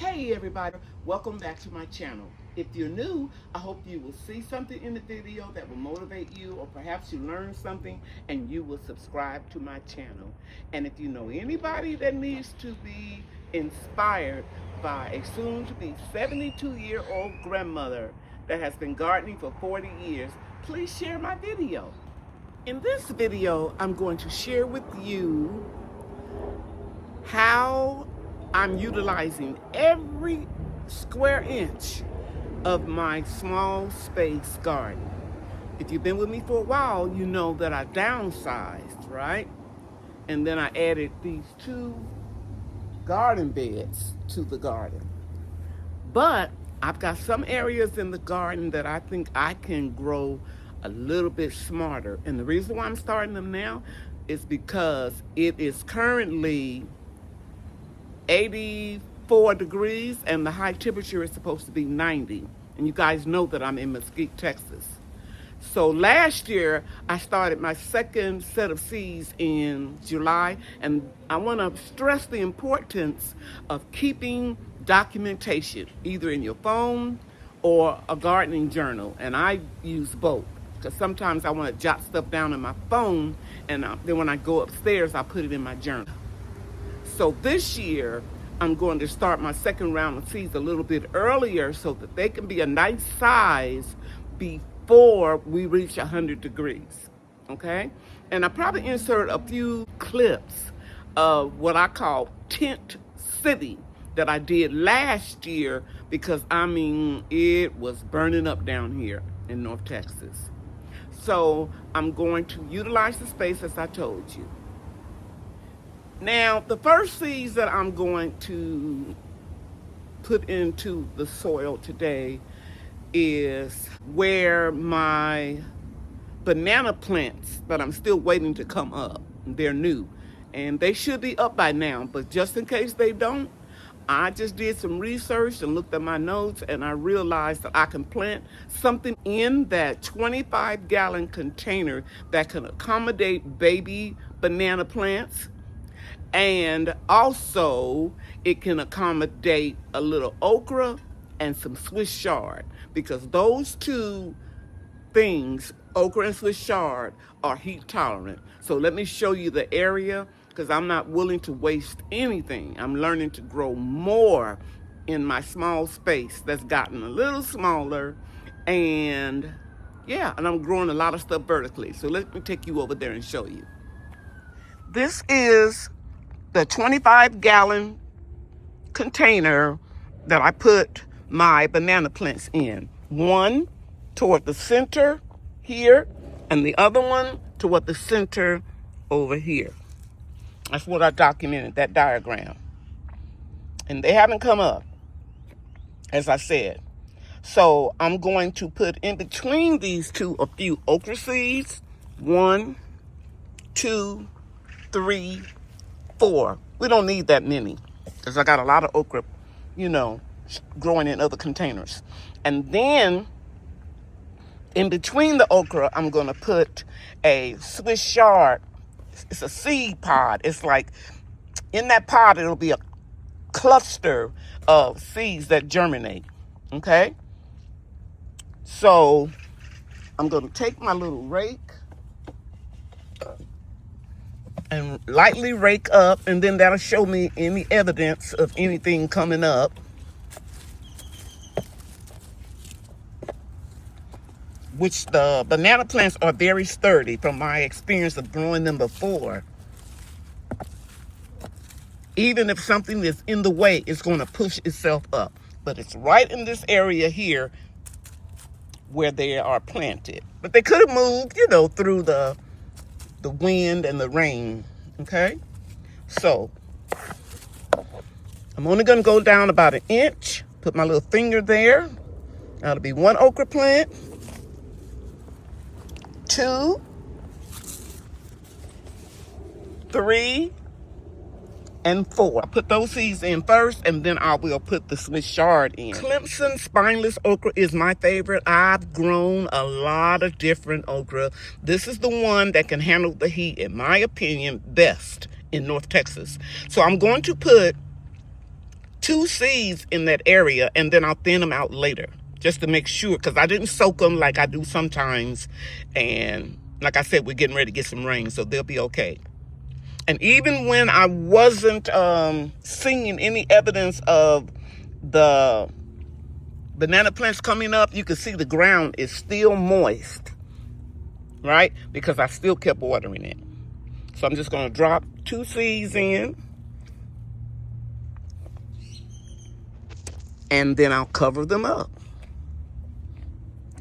Hey everybody, welcome back to my channel. If you're new, I hope you will see something in the video that will motivate you, or perhaps you learn something and you will subscribe to my channel. And if you know anybody that needs to be inspired by a soon-to-be 72-year-old grandmother that has been gardening for 40 years, please share my video. In this video, I'm going to share with you how I'm utilizing every square inch of my small space garden. If you've been with me for a while, you know that I downsized, right? And then I added these 2 garden beds to the garden. But I've got some areas in the garden that I think I can grow a little bit smarter. And the reason why I'm starting them now is because it is currently 84 degrees and the high temperature is supposed to be 90. And you guys know that I'm in Mesquite, Texas. So last year I started my second set of seeds in July, and I want to stress the importance of keeping documentation either in your phone or a gardening journal. And I use both because sometimes I want to jot stuff down on my phone, and then when I go upstairs I put it in my journal. So this year, I'm going to start my second round of seeds a little bit earlier so that they can be a nice size before we reach 100 degrees, okay? And I probably insert a few clips of what I call Tent City that I did last year because, I mean, it was burning up down here in North Texas. So I'm going to utilize the space as I told you. Now, the first seeds that I'm going to put into the soil today is where my banana plants that I'm still waiting to come up. They're new, and they should be up by now, but just in case they don't, I just did some research and looked at my notes, and I realized that I can plant something in that 25-gallon container that can accommodate baby banana plants. And also, it can accommodate a little okra and some Swiss chard, because those 2 things, okra and Swiss chard, are heat tolerant. So let me show you the area, because I'm not willing to waste anything. I'm learning to grow more in my small space that's gotten a little smaller. And yeah, and I'm growing a lot of stuff vertically. So let me take you over there and show you. This is the 25-gallon container that I put my banana plants in. One toward the center here, and the other one toward the center over here. That's what I documented, that diagram. And they haven't come up, as I said. So I'm going to put in between these 2 a few okra seeds. 1, 2, 3, 4. We don't need that many because I got a lot of okra, growing in other containers. And then in between the okra, I'm going to put a Swiss chard. It's a seed pod. It's like in that pod, it'll be a cluster of seeds that germinate. Okay. So I'm going to take my little rake and lightly rake up, and then that'll show me any evidence of anything coming up. Which the banana plants are very sturdy from my experience of growing them before. Even if something is in the way, it's going to push itself up. But it's right in this area here where they are planted. But they could have moved, through the wind and the rain, okay? So, I'm only gonna go down about 1 inch, put my little finger there. That'll be 1 okra plant, 2, 3, and 4. I put those seeds in first, and then I will put the Swiss chard in. Clemson spineless okra is my favorite. I've grown a lot of different okra. This is the one that can handle the heat, in my opinion, best in North Texas. So I'm going to put 2 seeds in that area, and then I'll thin them out later just to make sure, because I didn't soak them like I do sometimes. And like I said, we're getting ready to get some rain, so they'll be okay. And even when I wasn't seeing any evidence of the banana plants coming up, you can see the ground is still moist, right? Because I still kept watering it. So I'm just going to drop 2 seeds in, and then I'll cover them up.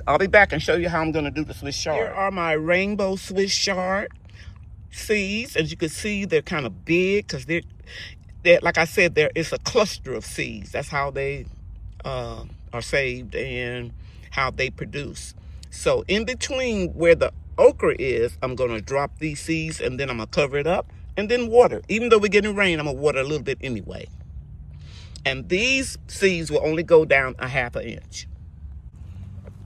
I'll be back and show you how I'm going to do the Swiss chard. Here are my rainbow Swiss chard seeds. As you can see, they're kind of big because they're like I said, there is a cluster of seeds. That's how they are saved and how they produce. So in between where the okra is, I'm going to drop these seeds, and then I'm going to cover it up and then water. Even though we're getting rain, I'm going to water a little bit anyway. And these seeds will only go down a 1/2 inch.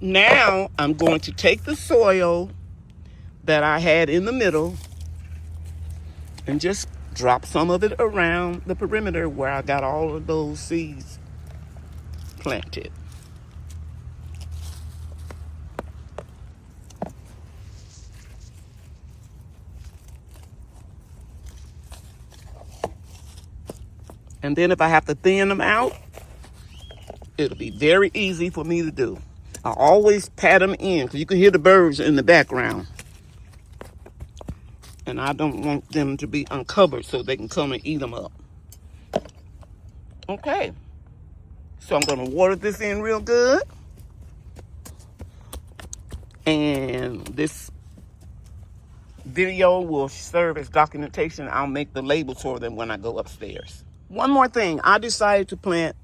Now I'm going to take the soil that I had in the middle and just drop some of it around the perimeter where I got all of those seeds planted. And then if I have to thin them out, it'll be very easy for me to do. I always pat them in because you can hear the birds in the background. And I don't want them to be uncovered so they can come and eat them up. Okay. So I'm going to water this in real good. And this video will serve as documentation. I'll make the labels for them when I go upstairs. One more thing. I decided to plant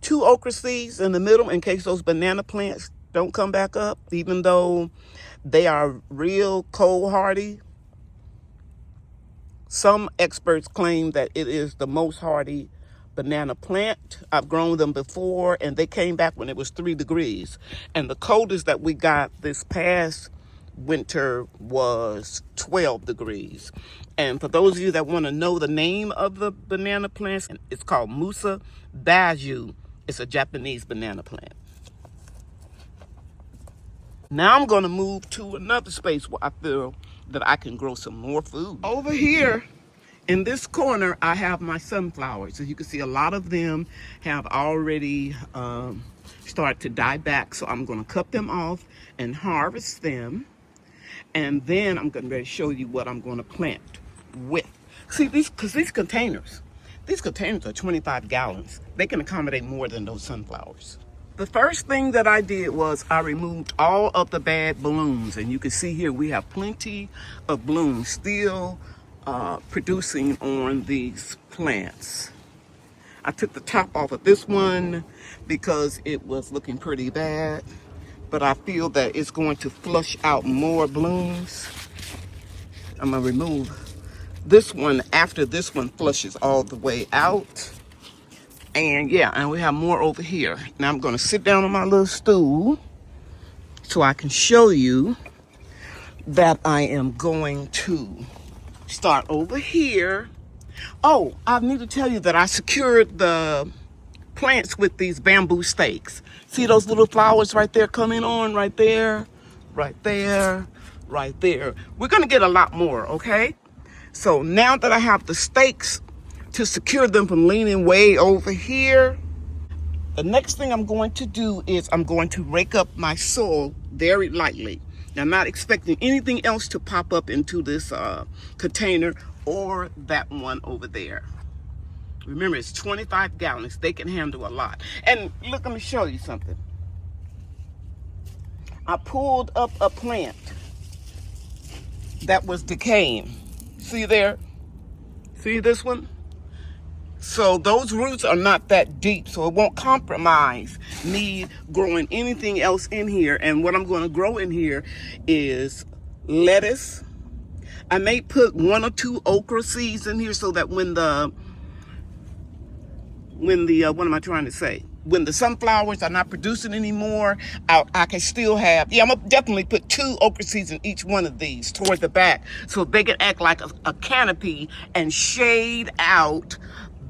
2 okra seeds in the middle in case those banana plants don't come back up, even though they are real cold hardy. Some experts claim that it is the most hardy banana plant. I've grown them before, and they came back when it was 3 degrees. And the coldest that we got this past winter was 12 degrees. And for those of you that want to know the name of the banana plants, it's called Musa Baju. It's a Japanese banana plant. Now I'm going to move to another space where I feel that I can grow some more food. Over here in this corner, I have my sunflowers. As you can see, a lot of them have already started to die back. So I'm going to cut them off and harvest them. And then I'm going to show you what I'm going to plant with. See, these containers are 25 gallons. They can accommodate more than those sunflowers. The first thing that I did was I removed all of the bad blooms. And you can see here we have plenty of blooms still producing on these plants. I took the top off of this one because it was looking pretty bad. But I feel that it's going to flush out more blooms. I'm going to remove this one after this one flushes all the way out. And yeah, and we have more over here. Now I'm going to sit down on my little stool so I can show you that I am going to start over here. Oh, I need to tell you that I secured the plants with these bamboo stakes. See those little flowers right there coming on right there, right there, right there. We're going to get a lot more, okay? So now that I have the stakes to secure them from leaning way over here, the next thing I'm going to do is I'm going to rake up my soil very lightly. Now, I'm not expecting anything else to pop up into this container or that one over there. Remember, it's 25 gallons. They can handle a lot. And look, let me show you something. I pulled up a plant that was decaying. See there? See this one? So those roots are not that deep, so it won't compromise me growing anything else in here. And what I'm going to grow in here is lettuce. I may put 1 or 2 okra seeds in here so that when the what am I trying to say? When the sunflowers are not producing anymore, I can still have, I'm gonna definitely put 2 okra seeds in each one of these toward the back so they can act like a canopy and shade out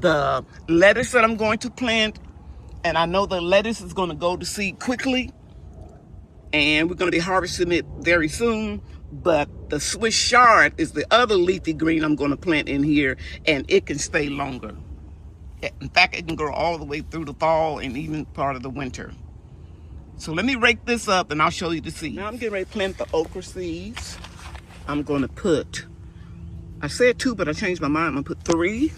the lettuce that I'm going to plant, and I know the lettuce is going to go to seed quickly, and we're going to be harvesting it very soon. But the Swiss chard is the other leafy green I'm going to plant in here, and it can stay longer. In fact, it can grow all the way through the fall and even part of the winter. So let me rake this up and I'll show you the seeds. Now I'm getting ready to plant the okra seeds. I'm going to put, I said 2, but I changed my mind. I'm going to put 3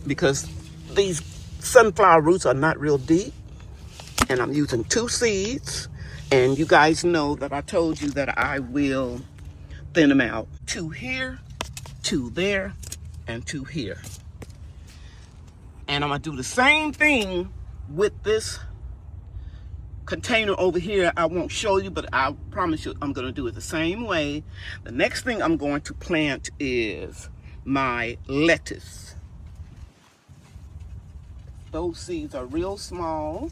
because these sunflower roots are not real deep. And I'm using 2 seeds. And you guys know that I told you that I will thin them out. 2 here, 2 there, and 2 here. And I'm gonna do the same thing with this container over here. I won't show you, but I promise you I'm gonna do it the same way. The next thing I'm going to plant is my lettuce. Those seeds are real small.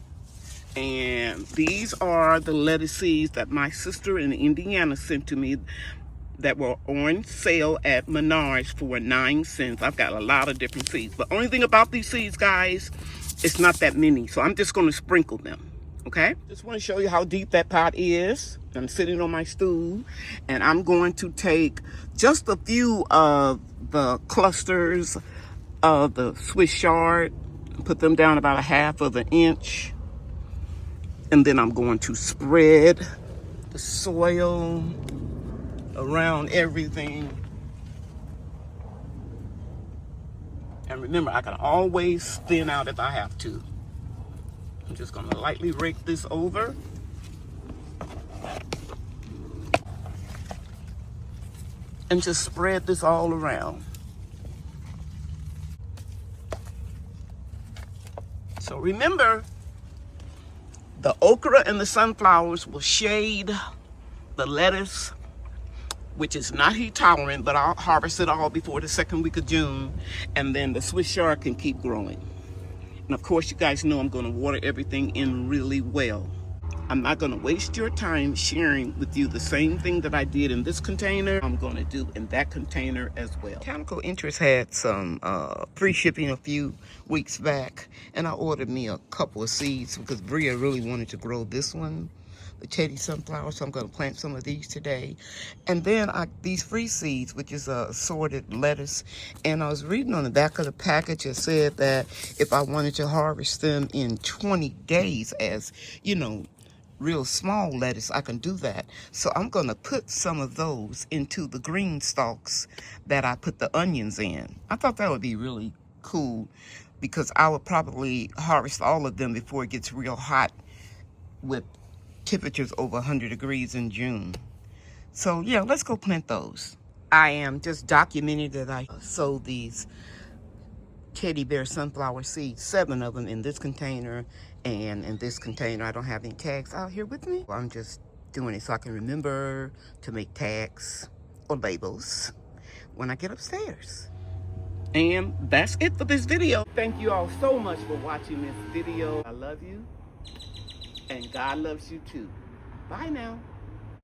And these are the lettuce seeds that my sister in Indiana sent to me that were on sale at Menards for 9 cents. I've got a lot of different seeds. But only thing about these seeds, guys, it's not that many. So I'm just going to sprinkle them, okay? Just want to show you how deep that pot is. I'm sitting on my stool. And I'm going to take just a few of the clusters of the Swiss chard, put them down about 1/2 of an inch. And then I'm going to spread the soil around everything. And remember, I can always thin out if I have to. I'm just going to lightly rake this over. And just spread this all around. So remember, the okra and the sunflowers will shade the lettuce, which is not heat tolerant, but I'll harvest it all before the 2nd week of June. And then the Swiss chard can keep growing. And of course, you guys know I'm going to water everything in really well. I'm not going to waste your time sharing with you the same thing that I did in this container. I'm going to do in that container as well. Botanical Interest had some free shipping a few weeks back, and I ordered me a couple of seeds because Bria really wanted to grow this one, the teddy sunflower, so I'm going to plant some of these today. And then these free seeds, which is a assorted lettuce, and I was reading on the back of the package, it said that if I wanted to harvest them in 20 days as, you know, real small lettuce, I can do that. So I'm going to put some of those into the green stalks that I put the onions in. I thought that would be really cool because I would probably harvest all of them before it gets real hot with temperatures over 100 degrees in June. So yeah, let's go plant those. I am just documenting that I sowed these teddy bear sunflower seeds, 7 of them in this container, and in this container I don't have any tags out here with me. I'm just doing it so I can remember to make tags or labels when I get upstairs. And that's it for this video. Thank you all so much for watching this video. I love you, and God loves you too. Bye now.